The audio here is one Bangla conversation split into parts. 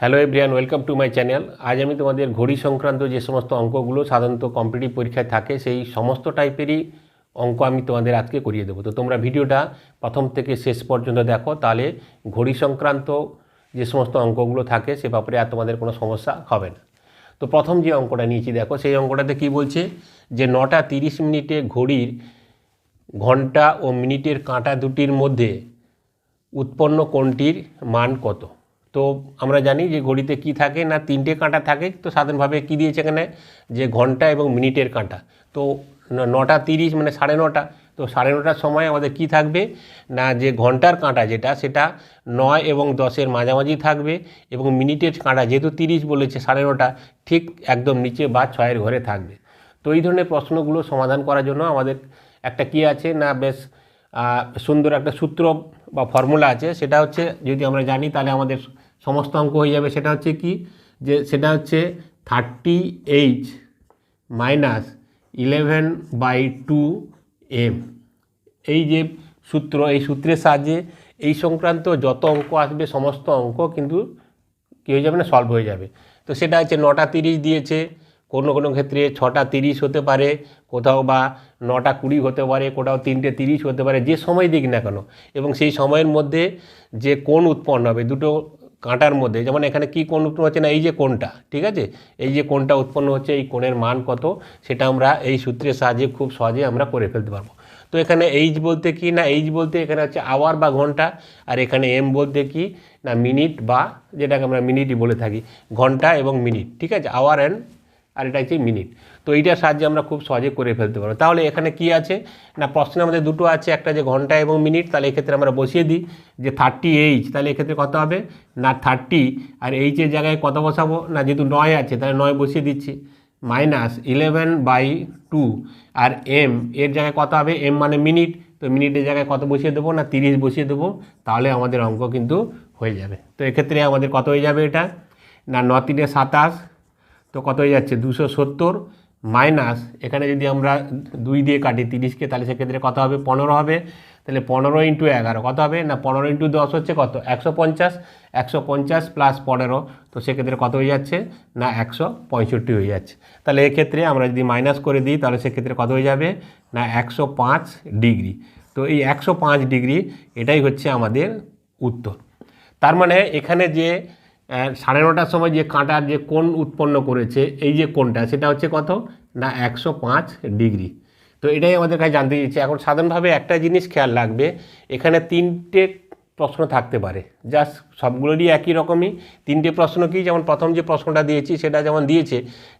Hello everyone, welcome to my channel. আজ আমি তোমাদের ঘড়ি সংক্রান্ত যে সমস্ত অঙ্কগুলো সাধারণত কম্পিটিটিভ পরীক্ষায় থাকে সেই সমস্ত টাইপেরই অঙ্ক আমি তোমাদের আজকে করিয়ে দেবো। তো তোমরা ভিডিওটা প্রথম থেকে শেষ পর্যন্ত দেখো, তাহলে ঘড়ি সংক্রান্ত যে সমস্ত অঙ্কগুলো থাকে সে ব্যাপারে আর তোমাদের কোনো সমস্যা হবে না। তো প্রথম যে অঙ্কটা নিয়েছি দেখো, সেই অঙ্কটাতে কি বলছে যে 9টা 30 মিনিটে ঘড়ির ঘন্টা ও মিনিটের কাঁটা দুটির মধ্যে উৎপন্ন কোণটির মান কত। তো আমরা জানি যে ঘড়িতে কি থাকে না, 3টে কাঁটা থাকে। তো সাধারণভাবে কি দিয়েছে এখানে যে ঘন্টা এবং মিনিটের কাঁটা। তো 9টা 30 মানে 9:30। তো 9:30টার সময় আমাদের কি থাকবে না, যে ঘন্টার কাঁটা যেটা সেটা 9 এবং 10-এর মাঝামাঝি থাকবে, এবং মিনিটের কাঁটা যেহেতু 30 বলেছে 9:30 ঠিক একদম নিচে বা 6-এর ঘরে থাকবে। তো এই ধরনের প্রশ্নগুলো সমাধান করার জন্য আমাদের একটা কি আছে না, বেশ সুন্দর একটা সূত্র বা ফর্মুলা আছে। সেটা হচ্ছে যদি আমরা জানি তাহলে আমাদের সমস্ত অঙ্ক হয়ে যাবে। সেটা হচ্ছে কি, যে সেটা হচ্ছে 30h মাইনাস 11/2m। এই যে সূত্র, এই সূত্রের সাহায্যে এই সংক্রান্ত যত অঙ্ক আসবে সমস্ত অঙ্ক কিন্তু কী হয়ে যাবে না, সলভ হয়ে যাবে। তো সেটা হচ্ছে 9টা 30 দিয়েছে, কোনো কোনো ক্ষেত্রে 6টা 30 হতে পারে, কোথাও বা 9টা 20 হতে পারে, কোথাও 3টে 30 হতে পারে, যে সময় দিক না কেন। এবং সেই সময়ের মধ্যে যে কোণ উৎপন্ন হবে দুটো কাঁটার মধ্যে, যেমন এখানে কি কোণ উৎপন্ন হচ্ছে না, এই যে কোণটা, ঠিক আছে, এই যে কোণটা উৎপন্ন হচ্ছে, এই কোণের মান কত সেটা আমরা এই সূত্রের সাহায্যে খুব সহজে আমরা করে ফেলতে পারবো। তো এখানে এইচ বলতে কি না, এইচ বলতে এখানে হচ্ছে আওয়ার বা ঘন্টা, আর এখানে এম বলতে কি না মিনিট, বা যেটাকে আমরা মিনিটই বলে থাকি, ঘন্টা এবং মিনিট, ঠিক আছে, আওয়ার অ্যান্ড আর এটা হচ্ছে মিনিট। তো এইটার সাহায্যে আমরা খুব সহজে করে ফেলতে পারবো। তাহলে এখানে কি আছে না, প্রশ্নে আমাদের দুটো আছে, একটা যে ঘন্টা এবং মিনিট, তাহলে এক্ষেত্রে আমরা বসিয়ে দিই যে 30h, তাহলে এক্ষেত্রে কত হবে না 30, আর এইচের জায়গায় কত বসাবো না, যেহেতু 9 আছে তাহলে 9 বসিয়ে দিচ্ছি, মাইনাস 11/2, আর এম এর জায়গায় কত হবে, এম মানে মিনিট, তো মিনিটের জায়গায় কত বসিয়ে দেবো না 30 বসিয়ে দেবো, তাহলে আমাদের অঙ্ক কিন্তু হয়ে যাবে। তো এক্ষেত্রে আমাদের কত হয়ে যাবে এটা না 9 × 3 = 27, তো কত হয়ে যাচ্ছে 270, মাইনাস এখানে যদি আমরা 2 দিয়ে কাটি 30কে, তাহলে সেক্ষেত্রে কত হবে 15 হবে। তাহলে 15 × 11 কত হবে না, 15 × 10 হচ্ছে কত 150, 150 প্লাস 15, তো সেক্ষেত্রে কত হয়ে যাচ্ছে না 165 হয়ে যাচ্ছে। তাহলে এক্ষেত্রে আমরা যদি মাইনাস করে দিই তাহলে সেক্ষেত্রে কত হয়ে যাবে না 105 ডিগ্রি। তো এই 105 ডিগ্রি এটাই হচ্ছে আমাদের উত্তর। তার মানে এখানে যে 9:30টার সময় যে কাঁটার যে কোণ উৎপন্ন করেছে এই যে কোণটা, সেটা হচ্ছে কত না 105 ডিগ্রি। তো এটাই আমাদের কাছে জানতে দিচ্ছে। এখন সাধারণভাবে একটা জিনিস খেয়াল রাখবে, এখানে 3টে প্রশ্ন থাকতে পারে, জাস্ট সবগুলোরই একই রকমই 3টে প্রশ্ন। কি, যেমন প্রথম যে প্রশ্নটা দিয়েছি সেটা যেমন দিয়েছে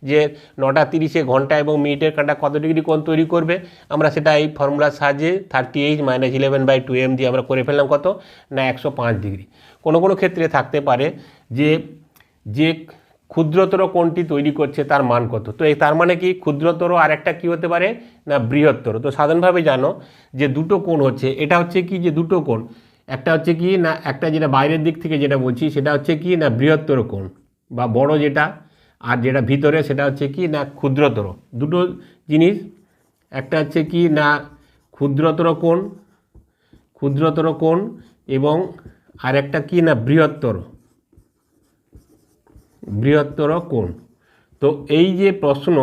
যে 9টা 30-এ ঘন্টা এবং মিনিটের কাঁটা কত ডিগ্রি কোণ তৈরি করবে, আমরা সেটা এই ফর্মুলার সাহায্যে 30h মাইনাস 11/2m দিয়ে আমরা করে ফেললাম কত না 105 ডিগ্রি। কোনো কোনো ক্ষেত্রে থাকতে পারে যে যে ক্ষুদ্রতর কোণটি তৈরি করছে তার মান কত। তো এই তার মানে কি, ক্ষুদ্রতর আর একটা কী হতে পারে না বৃহত্তর। তো সাধারণভাবে জানো যে দুটো কোণ হচ্ছে, এটা হচ্ছে কি যে দুটো কোণ, একটা হচ্ছে কি না একটা যেটা বাইরের দিক থেকে যেটা বলছি সেটা হচ্ছে কি না বৃহত্তর কোণ বা বড় যেটা, আর যেটা ভিতরে সেটা হচ্ছে কি না ক্ষুদ্রতর। দুটো জিনিস, একটা হচ্ছে কি না ক্ষুদ্রতর কোণ এবং আর একটা কি না বৃহত্তর কোণ। তো এই যে প্রশ্ন,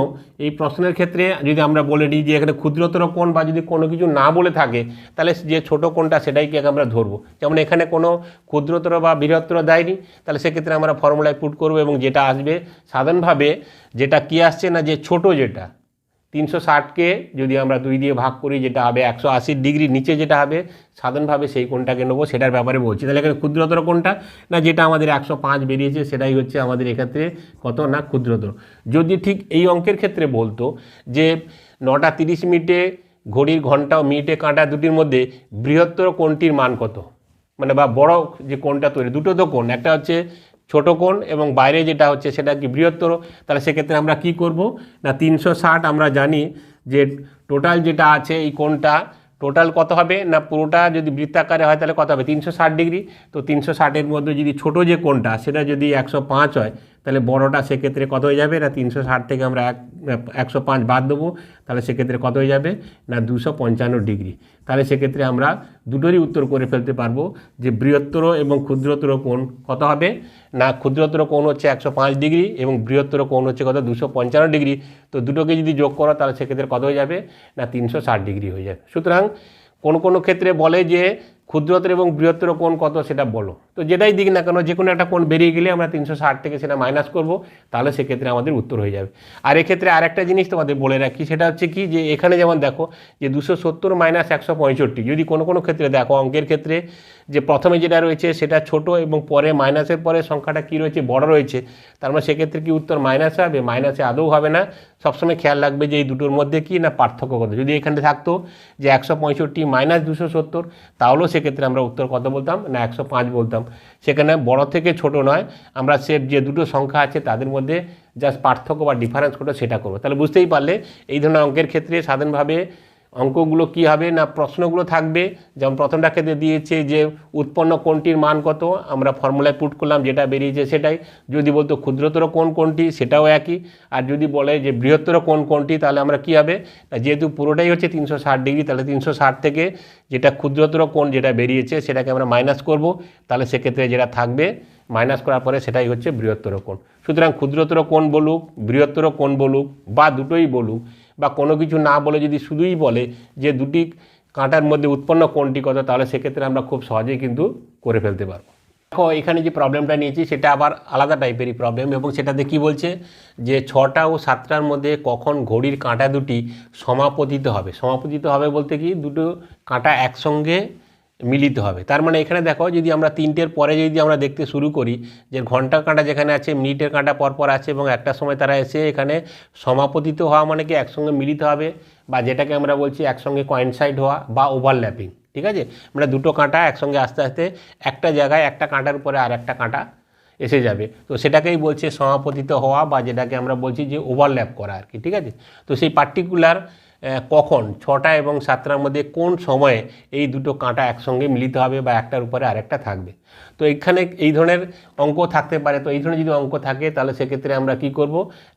এই প্রশ্নের ক্ষেত্রে যদি আমরা বলে দিই যে এখানে ক্ষুদ্রতর কোণ বা যদি কোনো কিছু না বলে থাকে, তাহলে যে ছোট কোণটা সেটাইকে আমরা ধরবো। যেমন এখানে কোনো ক্ষুদ্রতর বা বৃহত্তর দেয়নি, তাহলে সেক্ষেত্রে আমরা ফর্মুলায় পুট করবো এবং যেটা আসবে সাধারণভাবে যেটা কি আসছে না, যে ছোট যেটা 360কে যদি আমরা 2 দিয়ে ভাগ করি যেটা হবে 180 ডিগ্রি নিচে যেটা হবে, সাধারণভাবে সেই কোণটাকে নেবো, সেটার ব্যাপারে বলছি। তাহলে এখানে ক্ষুদ্রতর কোণটা না যেটা আমাদের 105 বেরিয়েছে সেটাই হচ্ছে আমাদের এক্ষেত্রে কত না ক্ষুদ্রতর। যদি ঠিক এই অঙ্কের ক্ষেত্রে বলতো যে 9টা 30 মিনিটে ঘড়ির ঘন্টা ও মিনিটে কাঁটা দুটির মধ্যে বৃহত্তর কোণটির মান কত, মানে বা বড় যে কোণটা তৈরি, দুটো তো কোণ, একটা হচ্ছে ছোট কোণ এবং বাইরে যেটা হচ্ছে সেটা কি বৃহত্তর, তাহলে সেক্ষেত্রে আমরা কি করব না 360, আমরা জানি যে টোটাল যেটা আছে এই কোণটা টোটাল কত হবে না, পুরোটা যদি বৃত্তাকারে হয় তাহলে কত হবে 360 ডিগ্রি। তো 360-এর মধ্যে যদি ছোট যে কোণটা সেটা যদি 105 হয়, তাহলে বড়টা সেক্ষেত্রে কত হয়ে যাবে না 360 থেকে আমরা 105 বাদ দেবো, তাহলে সেক্ষেত্রে কত হয়ে যাবে না 255 ডিগ্রি। তাহলে সেক্ষেত্রে আমরা দুটোরই উত্তর করে ফেলতে পারবো যে বৃহত্তর এবং ক্ষুদ্রতর কোণ কত হবে না ক্ষুদ্রতর কোণ হচ্ছে 105 ডিগ্রি এবং বৃহত্তর কোণ হচ্ছে কত 255 ডিগ্রি। তো দুটোকে যদি যোগ করো তাহলে সেক্ষেত্রে কত হয়ে যাবে না 360 ডিগ্রি হয়ে যাবে। সুতরাং কোনো ক্ষেত্রে বলে যে ক্ষুদ্রতর এবং বৃহত্তর কোণ কত সেটা বলো, তো যেটাই দিক না কেন যে কোনো একটা কোণ বেরিয়ে গেলে আমরা 360 থেকে সেটা মাইনাস করব, তাহলে সেক্ষেত্রে আমাদের উত্তর হয়ে যাবে। আর এক্ষেত্রে আরেকটা জিনিস তোমাদের বলে রাখি, সেটা হচ্ছে কি যে এখানে যেমন দেখো যে 270 মাইনাস 165, যদি কোনো ক্ষেত্রে দেখো অঙ্কের ক্ষেত্রে যে প্রথমে যেটা রয়েছে সেটা ছোট এবং পরে মাইনাসের পরে সংখ্যাটা কি রয়েছে বড় রয়েছে, তার মানে সেক্ষেত্রে কি উত্তর মাইনাস হবে, মাইনাসে আদৌ হবে না। সবসময় খেয়াল রাখবে যে এই দুটোর মধ্যে কি না পার্থক্য কত। যদি এখানে থাকতো যে 165 মাইনাস 270, তাহলেও সেক্ষেত্রে আমরা উত্তর কত বলতাম না 105 বলতাম। সেখানে বড় থেকে ছোট নয়, আমরা সেভ যে দুটো সংখ্যা আছে তাদের মধ্যে জাস্ট পার্থক্য বা ডিফারেন্স কোটা সেটা করবো। তাহলে বুঝতেই পারলে এই ধরনের অঙ্কের ক্ষেত্রে সাধারণভাবে অঙ্কগুলো কি হবে না প্রশ্নগুলো থাকবে, যেমন প্রথমটা ক্ষেত্রে দিয়েছে যে উৎপন্ন কোণটির মান কত, আমরা ফর্মুলায় পুট করলাম যেটা বেরিয়েছে সেটাই। যদি বলতো ক্ষুদ্রতর কোণ কোনটি সেটাও একই, আর যদি বলে যে বৃহত্তর কোণ কোনটি তাহলে আমরা কি হবে না যেহেতু পুরোটাই হচ্ছে 360 ডিগ্রি, তাহলে 360 থেকে যেটা ক্ষুদ্রতর কোণ যেটা বেরিয়েছে সেটাকে আমরা মাইনাস করব, তাহলে সেক্ষেত্রে যেটা থাকবে মাইনাস করার পরে সেটাই হচ্ছে বৃহত্তর কোণ। সুতরাং ক্ষুদ্রতর কোণ বলুক, বৃহত্তর কোণ বলুক বা দুটোই বলুক বা কোনো কিছু না বলে যদি শুধুই বলে যে দুটি কাঁটার মধ্যে উৎপন্ন কোণটি কত, তাহলে সেক্ষেত্রে আমরা খুব সহজেই কিন্তু করে ফেলতে পারবো। দেখো এখানে যে প্রবলেমটা নিয়েছি সেটা আবার আলাদা টাইপেরই প্রবলেম, এবং সেটাতে কি বলছে যে 6টা ও 7টার মধ্যে কখন ঘড়ির কাঁটা দুটি সমাপতিত হবে। সমাপতিত হবে বলতে কি দুটো কাঁটা একসঙ্গে মিলিত হবে। তার মানে এখানে দেখো যদি আমরা 3টের পরে যদি আমরা দেখতে শুরু করি যে ঘন্টার কাঁটা যেখানে আছে মিনিটের কাঁটা পরপর আছে এবং একটা সময় তারা এসে এখানে সমাপতিত হওয়া মানে কি একসঙ্গে মিলিত হবে, বা যেটাকে আমরা বলছি একসঙ্গে কয়েনসাইড হওয়া বা ওভারল্যাপিং। ঠিক আছে, আমরা দুটো কাঁটা একসঙ্গে আস্তে আস্তে একটা জায়গায় একটা কাঁটার উপরে আর একটা কাঁটা এসে যাবে, তো সেটাকেই বলছে সমাপতিত হওয়া বা যেটাকে আমরা বলছি যে ওভারল্যাপ করা আর কি। ঠিক আছে, তো সেই পার্টিকুলার কখন 6টা এবং 7টার মধ্যে কোন সময়ে এই দুটো কাঁটা একসঙ্গে মিলিত হবে বা একটার উপরে আরেকটা থাকবে। তো এখানে এই ধরনের অঙ্ক থাকতে পারে। তো এই ধরনের যদি অঙ্ক থাকে তাহলে সেক্ষেত্রে আমরা কি করব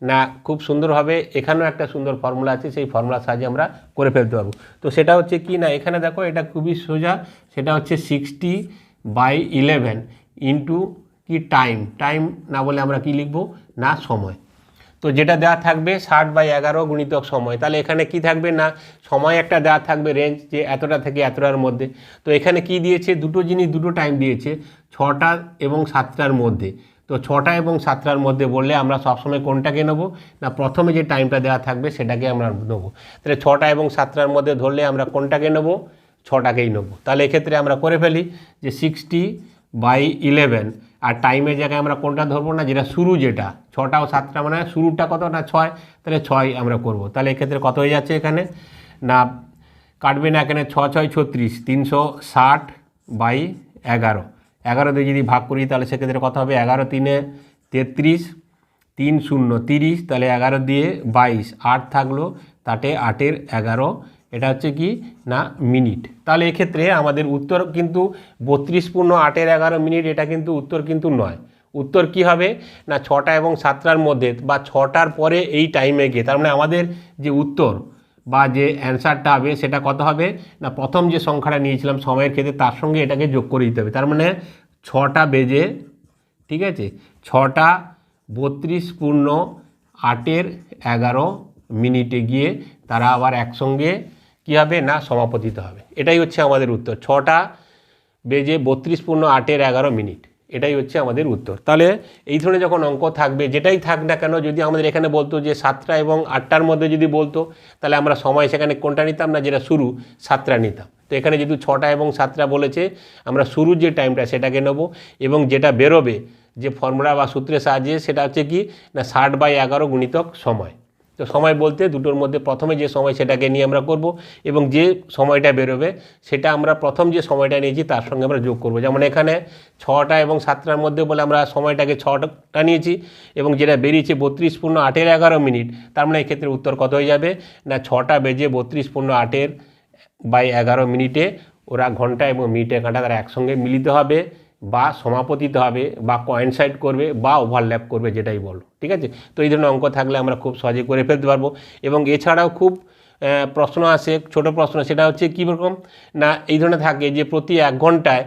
না খুব সুন্দরভাবে এখানেও একটা সুন্দর ফর্মুলা আছে, সেই ফর্মুলার সাহায্যে আমরা করে ফেলতে পারবো। তো সেটা হচ্ছে কি না এখানে দেখো এটা খুবই সোজা, সেটা হচ্ছে 60/11 ইন্টু কি টাইম না বলে আমরা কি লিখব না সময়। তো যেটা দেওয়া থাকবে 60/11 গুণিতক সময়, তাহলে এখানে কি থাকবে না সময় একটা দেওয়া থাকবে রেঞ্জ যে এতটা থেকে এতটার মধ্যে। তো এখানে কি দিয়েছে দুটো জিনিস দুটো টাইম দিয়েছে 6টা এবং 7টার মধ্যে। তো 6টা এবং 7টার মধ্যে বললে আমরা সবসময় কোনটাকে নেব না প্রথমে যে টাইমটা দেওয়া থাকবে সেটাকে আমরা নেব। তাহলে 6টা এবং 7টার মধ্যে ধরলে আমরা কোনটাকে নেব 6টাকেই নেব। তাহলে এক্ষেত্রে আমরা করে ফেলি যে 60/11 আর টাইমের জায়গায় আমরা কোনটা ধরবো না যেটা শুরু, যেটা 6টা ও 7টা মানে শুরুটা কত না 6, তাহলে 6 আমরা করব। তাহলে এক্ষেত্রে কত হয়ে যাচ্ছে এখানে না কাটবে না এখানে 6 6 36 360/11 11 দিয়ে যদি ভাগ করি তাহলে সেক্ষেত্রে কত হবে 11 3 33 3 0 30, তাহলে 11 দিয়ে 22 8 থাকলো তাতে 8-এর 11, এটা হচ্ছে কি না মিনিট। তাহলে এক্ষেত্রে আমাদের উত্তর কিন্তু 32 পূর্ণ 8-এর 11 মিনিট, এটা কিন্তু উত্তর কিন্তু নয়। উত্তর কি হবে না 6টা এবং 7টার মধ্যে বা 6টার পরে এই টাইমে গিয়ে, তার মানে আমাদের যে উত্তর বা যে অ্যান্সারটা হবে সেটা কত হবে না প্রথম যে সংখ্যাটা নিয়েছিলাম সময়ের ক্ষেত্রে তার সঙ্গে এটাকে যোগ করে দিতে হবে। তার মানে 6টা বেজে, ঠিক আছে 6টা 32 পূর্ণ 8-এর 11 মিনিটে গিয়ে তারা আবার একসঙ্গে কী হবে না সমাপতিত হবে। এটাই হচ্ছে আমাদের উত্তর, 6টা বেজে 32 পূর্ণ 8-এর 11 মিনিট, এটাই হচ্ছে আমাদের উত্তর। তাহলে এই ধরনের যখন অঙ্ক থাকবে যেটাই থাক না কেন, যদি আমাদের এখানে বলতো যে 7টা এবং 8টার মধ্যে যদি বলতো তাহলে আমরা সময় সেখানে কোনটা নিতাম না যেটা শুরু 7টা নিতাম। তো এখানে যদি 6টা এবং 7টা বলেছে আমরা শুরুর যে টাইমটা সেটাকে নেব, এবং যেটা বেরোবে যে ফর্মুলা বা সূত্রের সাহায্যে সেটা হচ্ছে কি না 60/11 গুণিতক সময়। তো সময় বলতে দুটোর মধ্যে প্রথমে যে সময় সেটাকে নিয়ে আমরা করব, এবং যে সময়টা বেরোবে সেটা আমরা প্রথম যে সময়টা নিয়েছি তার সঙ্গে আমরা যোগ করব। যেমন এখানে 6টা এবং 7টার মধ্যে বলে আমরা সময়টাকে 6টা নিয়েছি এবং যেটা বেরিয়েছে 32 পূর্ণ 8-এর 11 মিনিট, তার মানে এক্ষেত্রে উত্তর কত হয়ে যাবে না 6টা বেজে 32 পূর্ণ 8-এর/11 মিনিটে ওরা ঘন্টা এবং মিনিটের কাঁটা তারা একসঙ্গে মিলিত হবে, বা সমাপতিত হবে বা কোয়েনসাইড করবে বা ওভারল্যাপ করবে, যেটাই বলো, ঠিক আছে। তো এই ধরনের অঙ্ক থাকলে আমরা খুব সহজে করে ফেলতে পারবো। এবং এছাড়াও খুব প্রশ্ন আসে, ছোট প্রশ্ন, সেটা হচ্ছে কীরকম না, এই ধরনের থাকে যে প্রতি 1 ঘন্টায়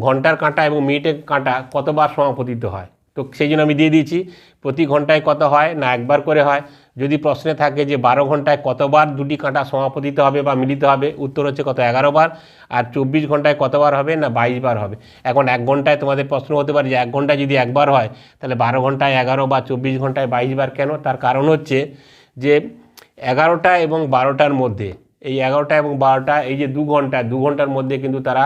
ঘন্টার কাঁটা এবং মিনিটের কাঁটা কতবার সমাপতিত হয়। তো সেই জন্য আমি দিয়ে দিয়েছি প্রতি ঘন্টায় কত হয় না 1 বার করে হয়। যদি প্রশ্নে থাকে যে 12 ঘন্টায় কতবার দুটি কাঁটা সমাপতিত হবে বা মিলিত হবে, উত্তর হচ্ছে কত 11 বার। আর 24 ঘন্টায় কতবার হবে না 22 বার হবে। এখন 1 ঘন্টায় তোমাদের প্রশ্ন হতে পারে যে 1 ঘন্টায় যদি 1 বার হয় তাহলে 12 ঘন্টায় 11 বা 24 ঘন্টায় 22 বার কেন? তার কারণ হচ্ছে যে 11টা এবং 12টার মধ্যে, এই 11টা এবং 12টা, এই যে 2 ঘন্টা, 2 ঘন্টার মধ্যে কিন্তু তারা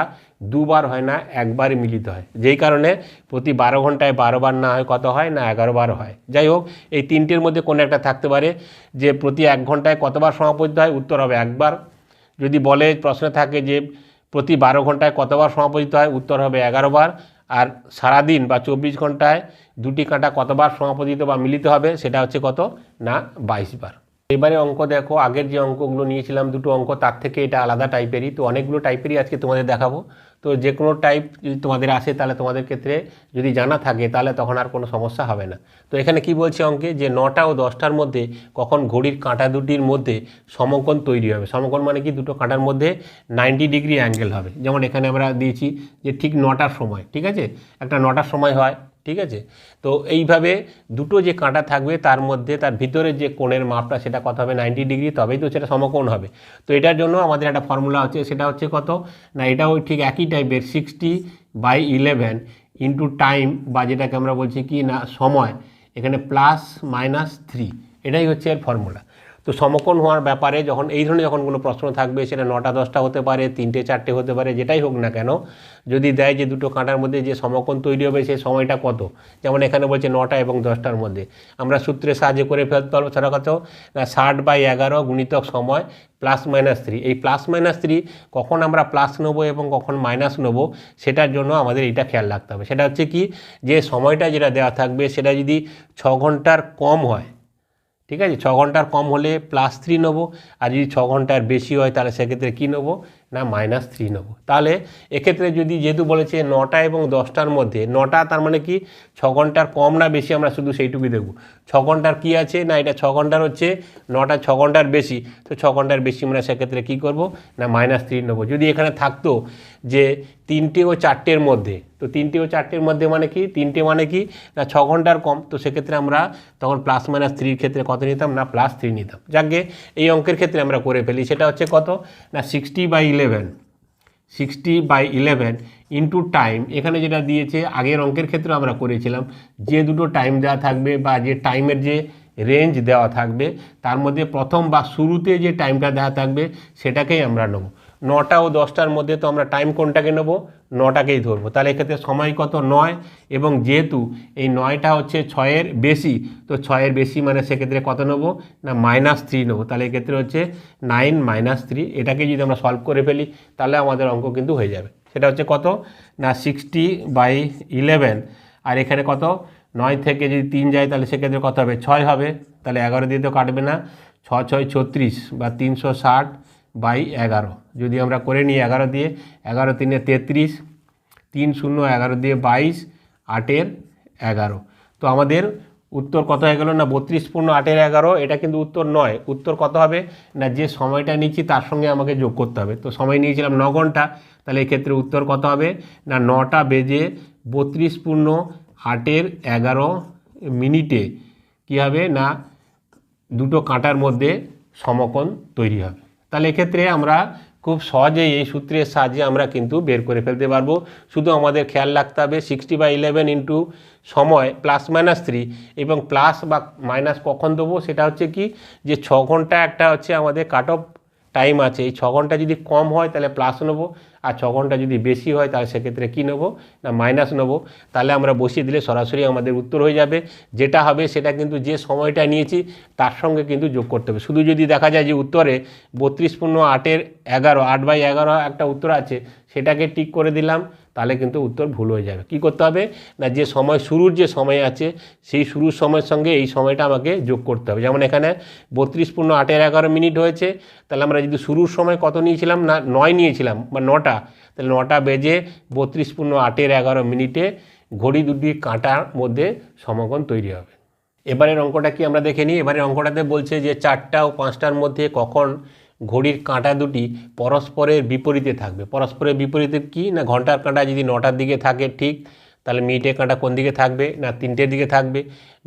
2 বার হয় না, 1 বারই মিলিত হয়। যেই কারণে প্রতি 12 ঘন্টায় 12 বার না হয় কত হয় না 11 বার হয়। যাই হোক, এই তিনটের মধ্যে কোনো একটা থাকতে পারে যে প্রতি 1 ঘন্টায় কতবার সমাপতিত হয়, উত্তর হবে 1 বার। যদি বলে প্রশ্নে থাকে যে প্রতি 12 ঘন্টায় কতবার সমাপতিত হয়, উত্তর হবে 11 বার। আর সারাদিন বা 24 ঘন্টায় দুটি কাঁটা কতবার সমাপতিত বা মিলিত হবে, সেটা হচ্ছে কত না 22 বার। এবারে অঙ্ক দেখো, আগের যে অঙ্কগুলো নিয়েছিলাম দুটো অঙ্ক, তার থেকে এটা আলাদা টাইপেরই। তো অনেকগুলো টাইপেরই আজকে তোমাদের দেখাবো। তো যে কোনো টাইপ যদি তোমাদের আসে তাহলে তোমাদের ক্ষেত্রে যদি জানা থাকে তাহলে তখন আর কোনো সমস্যা হবে না। তো এখানে কি বলছে অঙ্কে যে 9টা ও 10টার মধ্যে কখন ঘড়ির কাঁটা দুটির মধ্যে সমকোণ তৈরি হবে। সমকোণ মানে কি, দুটো কাঁটার মধ্যে 90 ডিগ্রি অ্যাঙ্গেল হবে। যেমন এখানে আমরা দিয়েছি যে ঠিক 9টার সময়, ঠিক আছে, একটা 9টার সময় হয়, ঠিক আছে। তো এইভাবে দুটো যে কাঁটা থাকবে তার মধ্যে তার ভিতরে যে কোণের মাপটা সেটা কত হবে 90 ডিগ্রি, তবেই তো সেটা সমকোণ হবে। তো এটার জন্য আমাদের একটা ফর্মুলা হচ্ছে, সেটা হচ্ছে কত না, এটাও ঠিক একই টাইপের 60/11 ইন্টু টাইম, বা যেটাকে আমরা বলছি কি না সময়, এখানে +-3, এটাই হচ্ছে এর ফর্মুলা। তো সমকোণ হওয়ার ব্যাপারে যখন এই ধরনের যখন কোনো প্রশ্ন থাকবে, সেটা 9টা 10টা হতে পারে, 3টে 4টে হতে পারে, যেটাই হোক না কেন, যদি দেয় যে দুটো কাঁটার মধ্যে যে সমকোণ তৈরি হবে সেই সময়টা কত, যেমন এখানে বলছে 9টা এবং 10টার মধ্যে, আমরা সূত্রের সাহায্যে করে ফেলতে পারবো। সেটা কত না 60/11 গুণিতক সময় +-3। এই +-3 কখন আমরা প্লাস নেবো এবং কখন মাইনাস নেবো, সেটার জন্য আমাদের এইটা খেয়াল রাখতে হবে। সেটা হচ্ছে কি, যে সময়টা যেটা দেওয়া থাকবে সেটা যদি 6 ঘন্টার কম হয়, ঠিক আছে, 6 ঘন্টার কম হলে +3 নেবো, আর যদি 6 ঘন্টার বেশি হয় তাহলে সেক্ষেত্রে কী নেবো না -3 নেবো। তাহলে এক্ষেত্রে যদি যেহেতু বলেছে 9টা এবং 10টার মধ্যে, 9টা তার মানে কি 6 ঘন্টার কম না বেশি, আমরা শুধু সেইটুকুই দেখব। 6 ঘন্টার কি আছে না, এটা 6 ঘন্টার হচ্ছে, 9টা 6 ঘন্টার বেশি, তো 6 ঘন্টার বেশি আমরা সেক্ষেত্রে কী করব না -3 নেবো। যদি এখানে থাকতো যে 3টে ও 4টের মধ্যে, তো 3টে ও 4টের মধ্যে মানে কি, 3টে মানে কি না 6 ঘন্টার কম, তো সেক্ষেত্রে আমরা তখন +-3 ক্ষেত্রে কত নিতাম না +3 নিতাম। যাকে এই অঙ্কের ক্ষেত্রে আমরা করে ফেলি, সেটা হচ্ছে কত না 60/11 ইন্টু টাইম। এখানে যেটা দিয়েছে আগের অঙ্কের ক্ষেত্রে আমরা করেছিলাম, যে দুটো টাইম দেওয়া থাকবে বা যে টাইমের যে রেঞ্জ দেওয়া থাকবে তার মধ্যে প্রথম বা শুরুতে যে টাইমটা দেওয়া থাকবে সেটাকেই আমরা নেব। 9টা ও 10টার মধ্যে তো আমরা টাইম কোনটাকে নেব, 9টাকেই ধরবো। তাহলে এক্ষেত্রে সময় কত 9, এবং যেহেতু এই 9টা হচ্ছে 6-এর বেশি, তো 6-এর বেশি মানে সেক্ষেত্রে কত নেব না -3 নেবো। তাহলে এক্ষেত্রে হচ্ছে 9 - 3। এটাকে যদি আমরা সলভ করে ফেলি তাহলে আমাদের অঙ্ক কিন্তু হয়ে যাবে। সেটা হচ্ছে কত না 60/11, আর এখানে কত 9 থেকে যদি 3 যায় তাহলে সেক্ষেত্রে কত হবে 6 হবে। তাহলে 11 দিয়ে তো কাটবে না, 6 × 6 = 36 বা 360/11 যদি আমরা করে নিই 11 দিয়ে, 11 × 3 = 33, 3 0 11 দিয়ে 22, 8-এর 11। তো আমাদের উত্তর কত হয়ে গেল না 32 × 8-এর 11। এটা কিন্তু উত্তর নয়, উত্তর কত হবে না যে সময়টা নিচ্ছি তার সঙ্গে আমাকে যোগ করতে হবে। তো সময় নিয়েছিলাম 9 ঘন্টা, তাহলে এক্ষেত্রে উত্তর কত হবে না 9টা বেজে 32 × 8-এর 11 মিনিটে কী হবে না দুটো কাঁটার মধ্যে সমকোণ তৈরি হবে। তাহলে এক্ষেত্রে আমরা খুব সহজেই এই সূত্রের সাহায্যে আমরা কিন্তু বের করে ফেলতে পারবো। শুধু আমাদের খেয়াল রাখতে হবে 60/11 ইন্টু সময় +-3, এবং প্লাস বা মাইনাস কখন দেবো সেটা হচ্ছে কি যে 6 ঘন্টা একটা হচ্ছে আমাদের কাট অফ টাইম আছে। এই 6 ঘন্টা যদি কম হয় তাহলে প্লাস নেবো, আর 6 ঘন্টা যদি বেশি হয় তাহলে সেক্ষেত্রে কী নেবো না মাইনাস নেবো। তাহলে আমরা বসিয়ে দিলে সরাসরি আমাদের উত্তর হয়ে যাবে। যেটা হবে সেটা কিন্তু যে সময়টা নিয়েছি তার সঙ্গে কিন্তু যোগ করতে হবে। শুধু যদি দেখা যায় যে উত্তরে 32 × 8-এর 11, 8/11 একটা উত্তর আছে, সেটাকে টিক করে দিলাম, তাহলে কিন্তু উত্তর ভুল হয়ে যাবে। কি করতে হবে না, যে সময় শুরুর যে সময় আছে সেই শুরুর সময়ের সঙ্গে এই সময়টা আমাকে যোগ করতে হবে। যেমন এখানে 32:08 হয়েছে, তাহলে আমরা যদি শুরুর সময় কত নিয়েছিলাম না 9 নিয়েছিলাম বা 9টা, তাহলে 9টা বেজে 32:08 ঘড়ি দুটি কাঁটার মধ্যে সমকোণ তৈরি হবে। এবারের অঙ্কটা কি আমরা দেখে নিই। এবারের অঙ্কটাতে বলছে যে 4টা ও 5টার মধ্যে কখন ঘড়ির কাঁটা দুটি পরস্পরের বিপরীতে থাকবে। পরস্পরের বিপরীতে কি না, ঘন্টার কাঁটা যদি 9টার দিকে থাকে ঠিক, তাহলে মিনিটের কাঁটা কোন দিকে থাকবে না 3টের দিকে থাকবে,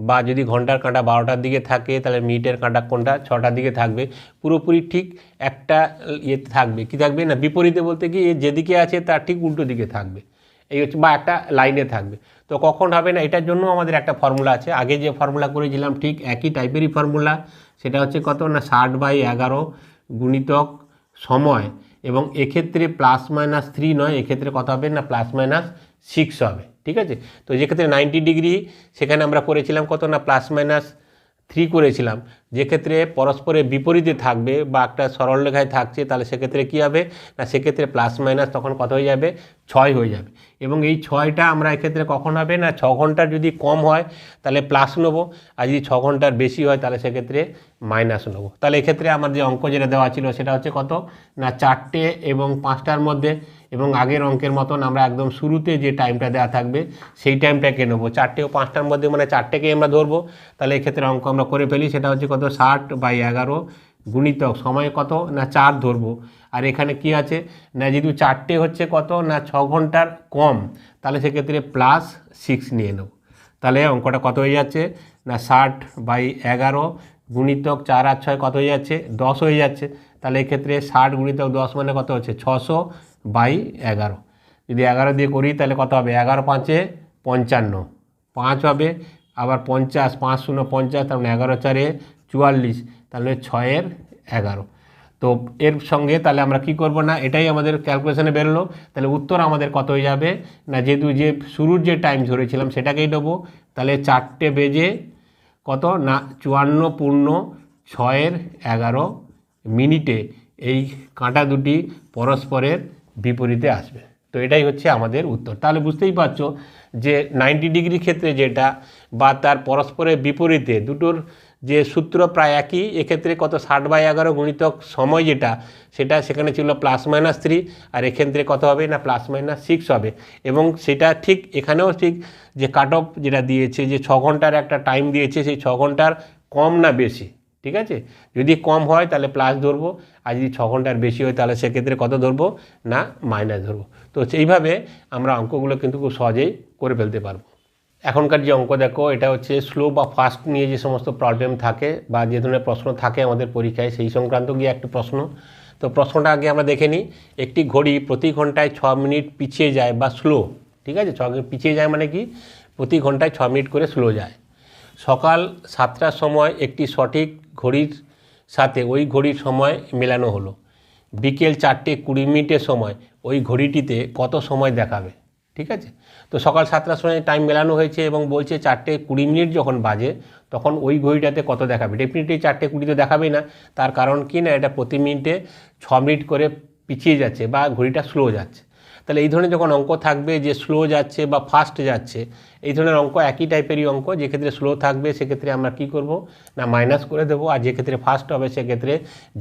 বা যদি ঘন্টার কাঁটা 12টার দিকে থাকে তাহলে মিনিটের কাঁটা কোনটা 6টার দিকে থাকবে। পুরোপুরি ঠিক একটা ইয়েতে থাকবে, কি থাকবে না বিপরীতে বলতে কি যেদিকে আছে তার ঠিক উল্টো দিকে থাকবে, এই হচ্ছে, বা একটা লাইনে থাকবে। তো কখন হবে না, এটার জন্য আমাদের একটা ফর্মুলা আছে। আগে যে ফর্মুলা করেছিলাম ঠিক একই টাইপেরই ফর্মুলা, সেটা হচ্ছে কত না 60/11 গুণিতক সময়, এবং এক্ষেত্রে +-3 নয়, এক্ষেত্রে কত হবে না +-6 হবে। ঠিক আছে, তো যেক্ষেত্রে 90 ডিগ্রি সেখানে আমরা করেছিলাম কত না +-3 করেছিলাম। যেক্ষেত্রে পরস্পরের বিপরীতে থাকবে বা একটা সরলরেখায় থাকছে, তাহলে সেক্ষেত্রে কী হবে না, সেক্ষেত্রে +- তখন কত হয়ে যাবে 6 হয়ে যাবে। এবং এই 6টা আমরা এক্ষেত্রে কখন হবে না 6 ঘন্টার যদি কম হয় তাহলে প্লাস নেবো, আর যদি 6 ঘন্টার বেশি হয় তাহলে সেক্ষেত্রে মাইনাস নেবো। তাহলে এক্ষেত্রে আমার যে অঙ্ক যেটা দেওয়া ছিল সেটা হচ্ছে কত না 4টে এবং 5টার মধ্যে, এবং আগের অঙ্কের মতন আমরা একদম শুরুতে যে টাইমটা দেওয়া থাকবে সেই টাইমটাকে নেবো। 4টে ও 5টার মধ্যে মানে 4টেকেই আমরা ধরবো। তাহলে এক্ষেত্রে অঙ্ক আমরা করে ফেলি, সেটা হচ্ছে কত 60/11 গুণিতক সময় কত না 4 ধরবো। আর এখানে কি আছে না, যেহেতু 4টে হচ্ছে কত না 6 ঘন্টার কম, তাহলে সেক্ষেত্রে +6 নিয়ে নেব। তাহলে অঙ্কটা কত হয়ে যাচ্ছে না 60/11 গুণিতক 4 আর 6 কত হয়ে যাচ্ছে 10 হয়ে যাচ্ছে। তাহলে এক্ষেত্রে 60 গুণিতক 10 মানে কত হচ্ছে 600/11। যদি 11 দিয়ে করি তাহলে কত হবে 11×5 = 55, 5 হবে, আবার 50, 5 × 0 = 50, তার মানে 11×4 = 44, তাহলে 6-11। তো এর সঙ্গে তাহলে আমরা কি করব না, এটাই আমাদের ক্যালকুলেশনে বেরোলো। তাহলে উত্তর আমাদের কত হয়ে যাবে না, যেহেতু যে শুরুর যে টাইম ধরেছিলাম সেটাকেই নেবো, তাহলে 4টে বেজে কত না 54.6 এই কাঁটা দুটি পরস্পরের বিপরীতে আসবে। তো এটাই হচ্ছে আমাদের উত্তর। তাহলে বুঝতেই পারছো যে 90 ডিগ্রি ক্ষেত্রে যেটা বা তার পরস্পরের বিপরীতে দুটোর যে সূত্র প্রায় একই। এক্ষেত্রে কত 60/11 গুণিতক সময় যেটা সেটা সেখানে ছিল +-3, আর এক্ষেত্রে কত হবে না +-6 হবে। এবং সেটা ঠিক এখানেও ঠিক যে কাট অফ যেটা দিয়েছে যে 6 ঘন্টার একটা টাইম দিয়েছে, সেই 6 ঘন্টার কম না বেশি, ঠিক আছে, যদি কম হয় তাহলে প্লাস ধরবো, আর যদি 6 ঘন্টার বেশি হয় তাহলে সেক্ষেত্রে কত ধরবো না মাইনাস ধরবো। তো সেইভাবে আমরা অঙ্কগুলো কিন্তু খুব সহজেই করে ফেলতে পারবো। এখনকার যে অঙ্ক দেখো, এটা হচ্ছে স্লো বা ফাস্ট নিয়ে যে সমস্ত প্রবলেম থাকে বা যে ধরনের প্রশ্ন থাকে আমাদের পরীক্ষায় সেই সংক্রান্ত গিয়ে একটা প্রশ্ন। তো প্রশ্নটা আগে আমরা দেখে নিই। একটি ঘড়ি প্রতি ঘন্টায় 6 মিনিট পিছিয়ে যায় বা স্লো, ঠিক আছে, 6 মিনিট পিছিয়ে যায় মানে কি প্রতি ঘন্টায় 6 মিনিট করে স্লো যায়। সকাল 7টার সময় একটি সঠিক ঘড়ির সাথে ওই ঘড়ির সময় মেলানো হলো। বিকেল 4:20 সময় ওই ঘড়িটিতে কত সময় দেখাবে, ঠিক আছে। তো সকাল 7টার সময় টাইম মেলানো হয়েছে এবং বলছে 4:20 যখন বাজে তখন ওই ঘড়িটাতে কত দেখাবে। ডেফিনেটলি 4:20 তো দেখাবেই না, তার কারণ কি না এটা প্রতি মিনিটে 6 মিনিট করে পিছিয়ে যাচ্ছে বা ঘড়িটা স্লো যাচ্ছে। তাহলে এই ধরনের যখন অঙ্ক থাকবে যে স্লো যাচ্ছে বা ফাস্ট যাচ্ছে, এই ধরনের অঙ্ক একই টাইপেরই অঙ্ক। যেক্ষেত্রে স্লো থাকবে সেক্ষেত্রে আমরা কি করব না মাইনাস করে দেবো, আর যেক্ষেত্রে ফাস্ট হবে সেক্ষেত্রে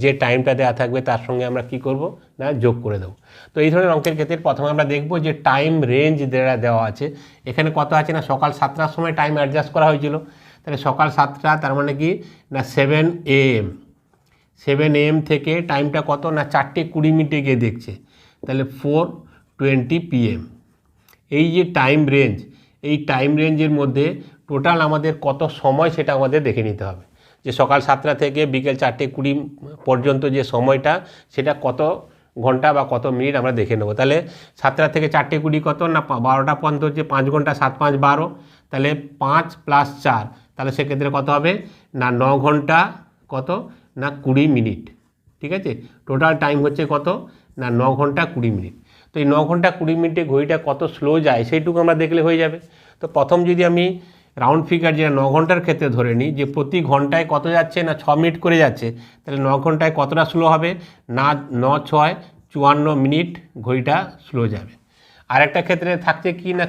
যে টাইমটা দেওয়া থাকবে তার সঙ্গে আমরা কি করব না যোগ করে দেবো। তো এই ধরনের অঙ্কের ক্ষেত্রে প্রথমে আমরা দেখব যে টাইম রেঞ্জ দেওয়া আছে। এখানে কত আছে না সকাল 7টার সময় টাইম অ্যাডজাস্ট করা হয়েছিল, তাহলে সকাল 7টা তার মানে কি না 7 AM, 7 AM থেকে টাইমটা কত না 4:20 গিয়ে দেখছে, তাহলে 4:20 PM। এই যে টাইম রেঞ্জ, এই টাইম রেঞ্জের মধ্যে টোটাল আমাদের কত সময় সেটা আমাদের দেখে নিতে হবে। যে সকাল 7টা থেকে বিকেল 4:20 পর্যন্ত যে সময়টা সেটা কত ঘন্টা বা কত মিনিট আমরা দেখে নেব। তাহলে 7টা থেকে 4:20 কত না 12টা পর্যন্ত হচ্ছে 5 ঘন্টা, 7 × 5 = 12, তাহলে 5 + 4, তাহলে সেক্ষেত্রে কত হবে না 9 ঘন্টা কত না 20 মিনিট, ঠিক আছে। টোটাল টাইম হচ্ছে কত না 9 ঘন্টা 20 মিনিট। তো এই 9 ঘন্টা 20 মিনিটে ঘড়িটা কত স্লো যায় সেইটুকু আমরা দেখলে হয়ে যাবে। তো প্রথম যদি আমি রাউন্ড ফিগার যেটা 9 ঘন্টার ক্ষেত্রে ধরে নিই যে প্রতি ঘন্টায় কত যাচ্ছে না 6 মিনিট করে যাচ্ছে, তাহলে 9 ঘন্টায় কতটা স্লো হবে না 9 × 6 = 54 মিনিট ঘড়িটা স্লো যাবে। আর একটা ক্ষেত্রে থাকছে কি না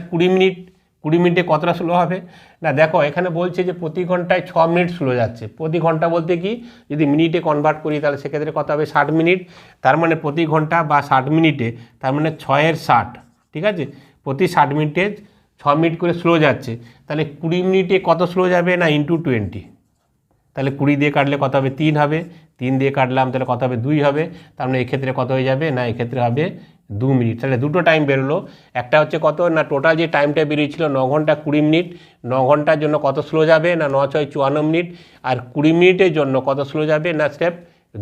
20 মিনিটে কতটা স্লো হবে না, দেখো এখানে বলছে যে প্রতি ঘন্টায় 6 মিনিট স্লো যাচ্ছে। প্রতি ঘন্টা বলতে কি, যদি মিনিটে কনভার্ট করি তাহলে সেক্ষেত্রে কত হবে 60 মিনিট। তার মানে প্রতি ঘন্টা বা 60 মিনিটে, তার মানে 6 এর 60, ঠিক আছে, প্রতি 60 মিনিটে 6 মিনিট করে স্লো যাচ্ছে। তাহলে 20 মিনিটে কত স্লো যাবে না ইন্টু 20, তাহলে 20 দিয়ে কাটলে কত হবে 3 হবে, 3 দিয়ে কাটলাম তাহলে কত হবে 2 হবে। তার মানে এক্ষেত্রে কত হয়ে যাবে না, এক্ষেত্রে হবে 2 মিনিট। তাহলে দুটো টাইম বেরোলো, একটা হচ্ছে কত না টোটাল যে টাইমটা বেরিয়েছিল 9 ঘন্টা 20 মিনিট, 9 ঘন্টার জন্য কত স্লো যাবে না 9 × 6 = 54 মিনিট, আর 20 মিনিটের জন্য কত স্লো যাবে না স্টেপ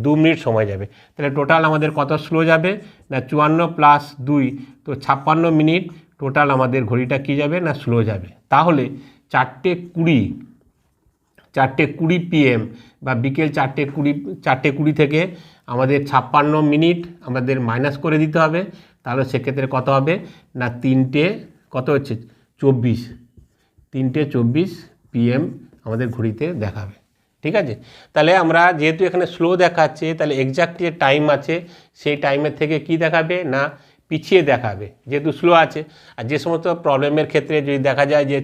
2 মিনিট সময় যাবে। তাহলে টোটাল আমাদের কত স্লো যাবে না 54 + 2, তো 56 মিনিট টোটাল আমাদের ঘড়িটা কী যাবে না স্লো যাবে। তাহলে 4:20 PM বা বিকেল 4:20 থেকে আমাদের 56 মিনিট আমাদের মাইনাস করে দিতে হবে। তাহলে সেক্ষেত্রে কত হবে না 3:24 PM আমাদের ঘড়িতে দেখাবে, ঠিক আছে। তাহলে আমরা যেহেতু এখানে স্লো দেখাচ্ছে, তাহলে এক্স্যাক্ট যে টাইম আছে সেই টাইমের থেকে কি দেখাবে না পিছিয়ে দেখাবে, যেহেতু স্লো আছে। আর যে সমস্ত প্রবলেমের ক্ষেত্রে যদি দেখা যায় যে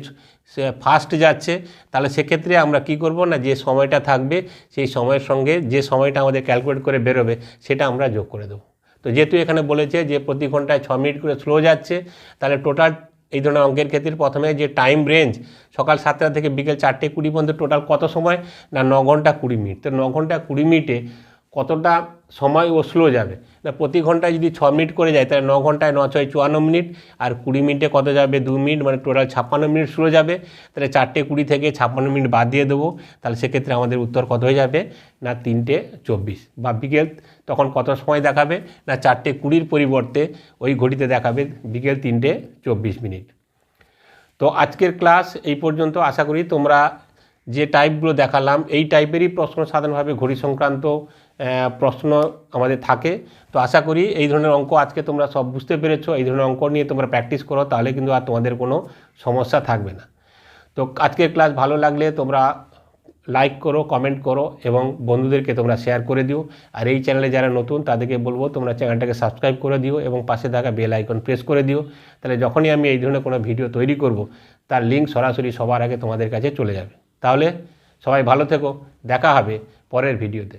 ফাস্ট যাচ্ছে, তাহলে সেক্ষেত্রে আমরা কি করব না, যে সময়টা থাকবে সেই সময়ের সঙ্গে যে সময়টা আমাদের ক্যালকুলেট করে বেরোবে সেটা আমরা যোগ করে দেবো। তো যেহেতু এখানে বলেছে যে প্রতি ঘন্টায় 6 মিনিট করে স্লো যাচ্ছে, তাহলে টোটাল এই ধরনের অঙ্কের ক্ষেত্রে প্রথমে যে টাইম রেঞ্জ সকাল 7টা থেকে বিকেল 4:20 পর্যন্ত টোটাল কত সময় না 9 ঘন্টা 20 মিনিট। তো 9 ঘন্টা 20 মিনিটে কতটা সময় ও স্লো যাবে না, প্রতি ঘন্টায় যদি 6 মিনিট করে যায় তাহলে 9 ঘন্টায় 9 × 6 = 54 মিনিট, আর 20 মিনিটে কত যাবে 2 মিনিট, মানে টোটাল 56 মিনিট স্লো যাবে। তাহলে 4:20 থেকে 56 মিনিট বাদ দিয়ে দেবো, তাহলে সেক্ষেত্রে আমাদের উত্তর কত হয়ে যাবে না 3:24। বা বিকেল তখন কত সময় দেখাবে না 4:20 পরিবর্তে ওই ঘড়িতে দেখাবে বিকেল 3:24 মিনিট। তো আজকের ক্লাস এই পর্যন্ত। আশা করি তোমরা যে টাইপগুলো দেখালাম এই টাইপেরই প্রশ্ন সাধারণভাবে ঘড়ি সংক্রান্ত প্রশ্ন আমাদের থাকে। তো আশা করি এই ধরনের অঙ্ক আজকে তোমরা সব বুঝতে পেরেছো। এই ধরনের অঙ্ক নিয়ে তোমরা প্র্যাকটিস করো, তাহলে কিন্তু আর তোমাদের কোনো সমস্যা থাকবে না। তো আজকের ক্লাস ভালো লাগলে তোমরা লাইক করো, কমেন্ট করো এবং বন্ধুদেরকে তোমরা শেয়ার করে দিও। আর এই চ্যানেলে যারা নতুন তাদেরকে বলবো তোমরা চ্যানেলটাকে সাবস্ক্রাইব করে দিও এবং পাশে থাকা বেল আইকন প্রেস করে দিও। তাহলে যখনই আমি এই ধরনের কোনো ভিডিও তৈরি করব তার লিঙ্ক সরাসরি সবার আগে তোমাদের কাছে চলে যাবে। তাহলে সবাই ভালো থেকো, দেখা হবে পরের ভিডিওতে।